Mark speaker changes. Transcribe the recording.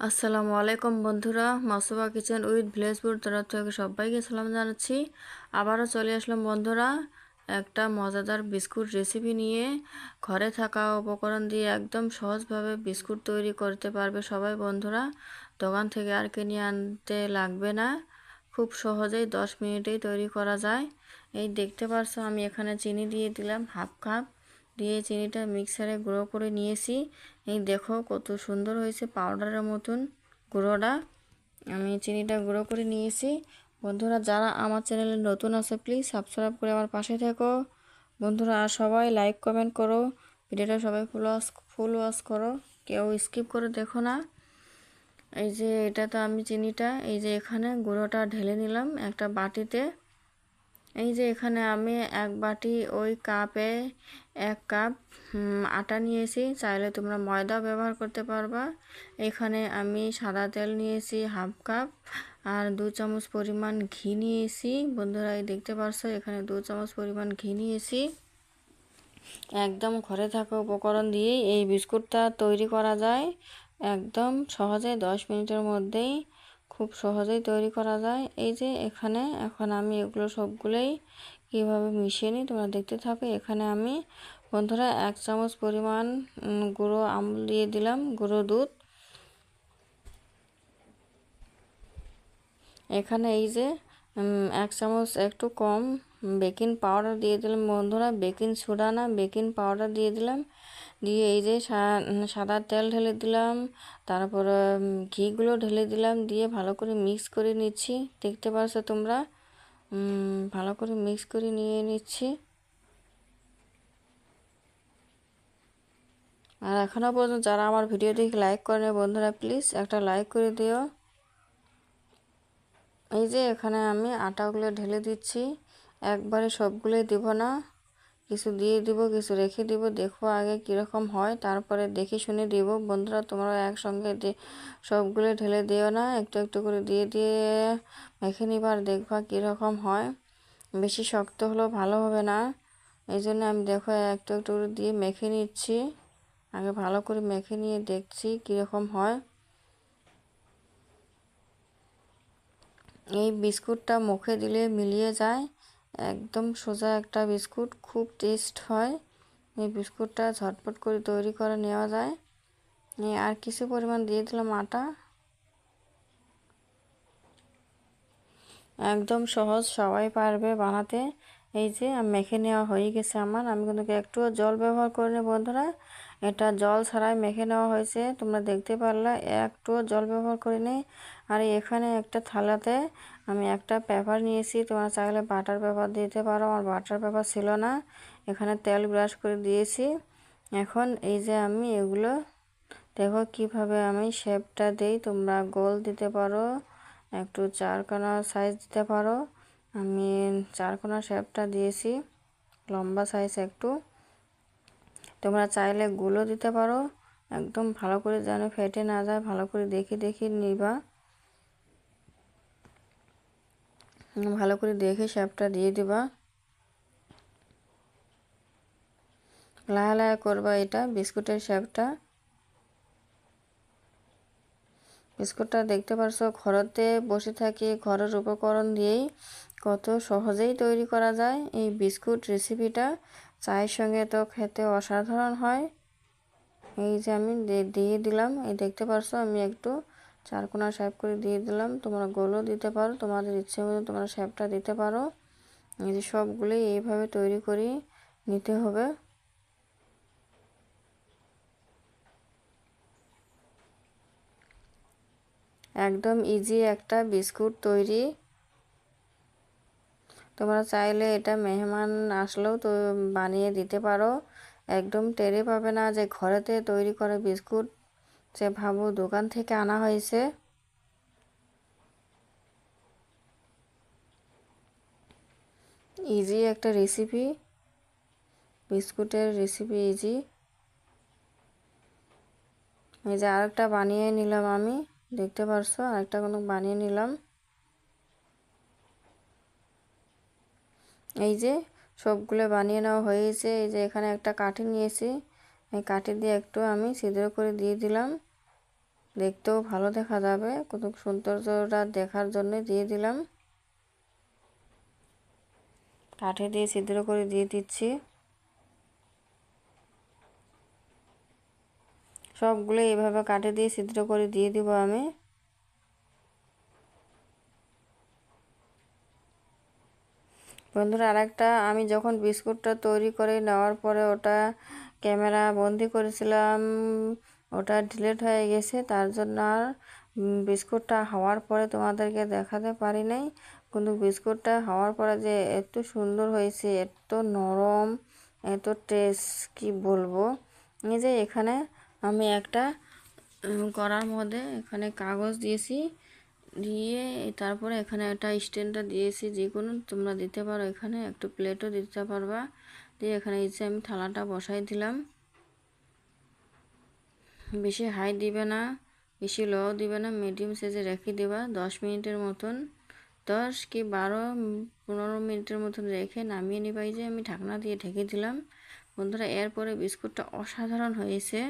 Speaker 1: আসসালামু আলাইকুম বন্ধুরা, মাসুবা কিচেন উইথ ভিলেজ ফুড তরফ থেকে সবাইকে সালাম জানাচ্ছি। আবারও চলে আসলাম বন্ধুরা একটা মজাদার বিস্কুট রেসিপি নিয়ে। ঘরে থাকা উপকরণ দিয়ে একদম সহজভাবে বিস্কুট তৈরি করতে পারবে সবাই বন্ধুরা। দোকান থেকে আর কিনে আনতে লাগবে না, খুব সহজেই 10 মিনিটেই তৈরি করা যায়। এই দেখতে পারছো আমি এখানে চিনি দিয়ে দিলাম হাফ কাপ, দিয়ে চিনিটা মিক্সারে গুঁড়ো করে নিয়েছি। এই দেখো কত সুন্দর হয়েছে পাউডারের মতন গুঁড়োটা। আমি চিনিটা গুঁড়ো করে নিয়েছি। বন্ধুরা যারা আমার চ্যানেলে নতুন আছে প্লিজ সাবস্ক্রাইব করে আমার পাশে থেকো বন্ধুরা। আর সবাই লাইক কমেন্ট করো, ভিডিওটা সবাই ফুল ওয়াচ করো, কেউ স্কিপ করে দেখো না। এই যে এটা তো আমি চিনিটা এই যে এখানে গুঁড়োটা ঢেলে নিলাম একটা বাটিতে। এই যে এখানে আমি এক বাটি ওই কাপে 1 কাপ আটা নিয়েছি, চাইলে তোমরা ময়দা ব্যবহার করতে পারবা। এখানে আমি সাদা তেল নিয়েছি হাফ কাপ, আর 2 চামচ পরিমাণ ঘি নিয়েছি বন্ধুরা। এই দেখতে পারছো এখানে 2 চামচ পরিমাণ ঘি নিয়েছি। একদম ঘরে থাকা উপকরণ দিয়েই এই বিস্কুটটা তৈরি করা যায় একদম সহজে, 10 মিনিটের মধ্যেই খুব সহজেই তৈরি করা যায়। এই যে এখানে এখন আমি এগুলো সবগুলোই কীভাবে মিশিয়ে নিই তোমরা দেখতে থাকো। এখানে আমি বন্ধুরা 1 চামচ পরিমাণ গুঁড়ো আমুল দিয়ে দিলাম, গুঁড়ো দুধ। এখানে এই যে 1 চামচ একটু কম বেকিং পাউডার দিয়ে দিলাম বন্ধুরা, বেকিং সোডা না বেকিং পাউডার দিয়ে দিলাম। দিয়ে এই যে সাদা তেল ঢেলে দিলাম, তারপর ঘিগুলো ঢেলে দিলাম, দিয়ে ভালো করে মিক্স করে নিচ্ছি। দেখতে পাচ্ছ তোমরা ভালো করে মিক্স করে নিয়ে নিচ্ছি। আর এখনও পর্যন্ত যারা আমার ভিডিও দেখে লাইক করে বন্ধুরা প্লিজ একটা লাইক করে দিও। এই যে এখানে আমি আটাগুলো ঢেলে দিচ্ছি, একবারে সবগুলোই দিব না, কিছু দিয়ে দিব কিছু রেখে দিব, দেখো আগে কীরকম হয় তারপরে দেখে শুনে দিব বন্ধুরা। তোমরা একসঙ্গে সবগুলো ঢেলে দিও না, একটু একটু করে দিয়ে দিয়ে মেখে নিবার দেখবা কীরকম হয়। বেশি শক্ত হলেও ভালো হবে না, এই জন্য আমি দেখো একটু একটু করে দিয়ে মেখে নিচ্ছি। আগে ভালো করে মেখে নিয়ে দেখছি কীরকম হয়। এই বিস্কুটটা মুখে দিলে মিলিয়ে যায়, একদম সোজা একটা বিস্কুট, খুব টেস্ট হয়। এই বিস্কুটটা ঝটপট করে তৈরি করে নেওয়া যায়। আর কিছু পরিমাণ দিয়ে দিলাম আটা, একদম সহজ, সবাই পারবে বানাতে। এই যে মেখে নেওয়া হয়ে গেছে আমার, আমি কিন্তু একটুও জল ব্যবহার করিনি বন্ধুরা, এটা জল ছাড়াই মেখে নেওয়া হয়েছে তোমরা দেখতে পারলা, একটুও জল ব্যবহার করিনি। আর এখানে একটা থালাতে আমি একটা পেপার নিয়েছি, তোমরা চাইলে বাটার পেপার দিতে পারো, আমার বাটার পেপার ছিল না। এখানে তেল ব্রাশ করে দিয়েছি। এখন এই যে আমি এগুলো দেখো কিভাবে আমি শেপটা দেই, তোমরা গোল দিতে পারো, একটু চারকোনা সাইজ দিতে পারো। আমি চারকোনা শেপটা দিয়েছি, লম্বা সাইজ একটু। তোমরা চাইলে গুলো দিতে পারো, একদম ভালো করে যেন ফেটে না যায়, ভালো করে দেখে দেখে নিবা, ভালো করে দেখে শেপটা দিয়ে দিবা। লাহে লাহে করবা এটা বিস্কুটের শেপটা। বিস্কুটটা দেখতে পারছো ঘরতে বসে থাকি, ঘরের উপকরণ দিয়েই কত সহজেই তৈরি করা যায় এই বিস্কুট রেসিপিটা। চায়ের সঙ্গে তো খেতে অসাধারণ হয়। এই যে আমি দিয়ে দিলাম, এই দেখতে পারছো আমি একটু চারকোনা শেপ করে দিয়ে দিলাম, তোমরা গোলও দিতে পারো, তোমাদের ইচ্ছে মতো তোমরা শেপটা দিতে পারো। এই যে সবগুলোই এইভাবে তৈরি করে নিতে হবে। একদম ইজি একটা বিস্কুট তৈরি। তোমরা চাইলে এটা মেহমান আসলেও তো বানিয়ে দিতে পারো, একদম টেরে পাবে না যে ঘরেতে তৈরি করে বিস্কুট, যে ভাবো দোকান থেকে আনা হয়েছে। ইজি একটা রেসিপি, বিস্কুটের রেসিপি ইজি। এই যে আরেকটা বানিয়ে নিলাম আমি, দেখতে পারছো আরেকটা কোনো বানিয়ে নিলাম। এই যে সবগুলো বানিয়ে নেওয়া হয়েছে। এই যে এখানে একটা কাঠি নিয়েছি, এই কাঠি দিয়ে একটু আমি ছিদ্র করে দিয়ে দিলাম। দেখতেও ভালো দেখা যাবে, কত সৌন্দর্যটা দেখার জন্য দিয়ে দিলাম। কাঠি দিয়ে ছিদ্র করে দিয়ে দিচ্ছি। সবগুলো এইভাবে কাঠি দিয়ে ছিদ্র করে দিয়ে দিব আমি। বন্ধুরা, আরেকটা, আমি যখন বিস্কুটটা তৈরি করে নেওয়ার পরে ওটা ক্যামেরা বন্দি করেছিলাম, ওটা ডিলিট হয়ে গেছে, তার জন্য আর বিস্কুটটা হওয়ার পরে তোমাদেরকে দেখাতে পারি নাই। কিন্তু বিস্কুটটা হওয়ার পরে যে এত সুন্দর হয়েছে, এত নরম, এত টেস্ট, কি বলবো। এই যে এখানে আমি একটা কড়ার মধ্যে এখানে কাগজ দিয়েছি, দিয়ে তারপরে এখানে একটা স্ট্যান্ডটা দিয়েছি, যে কোনো তোমরা দিতে পারো, এখানে একটু প্লেটও দিতে পারবা। দিয়ে এখানে এসে আমি থালাটা বসাই দিলাম। বেশি হাই দিবে না, বেশি লো দিবে না, মিডিয়াম সাইজে রেখে দেবা 10 মিনিটের মতন, 10 কি 12-15 মিনিটের মতন রেখে নামিয়ে নিবা। এই যে আমি ঢাকনা দিয়ে ঢেকে দিলাম। বন্ধুরা, এরপরে বিস্কুটটা অসাধারণ হয়েছে।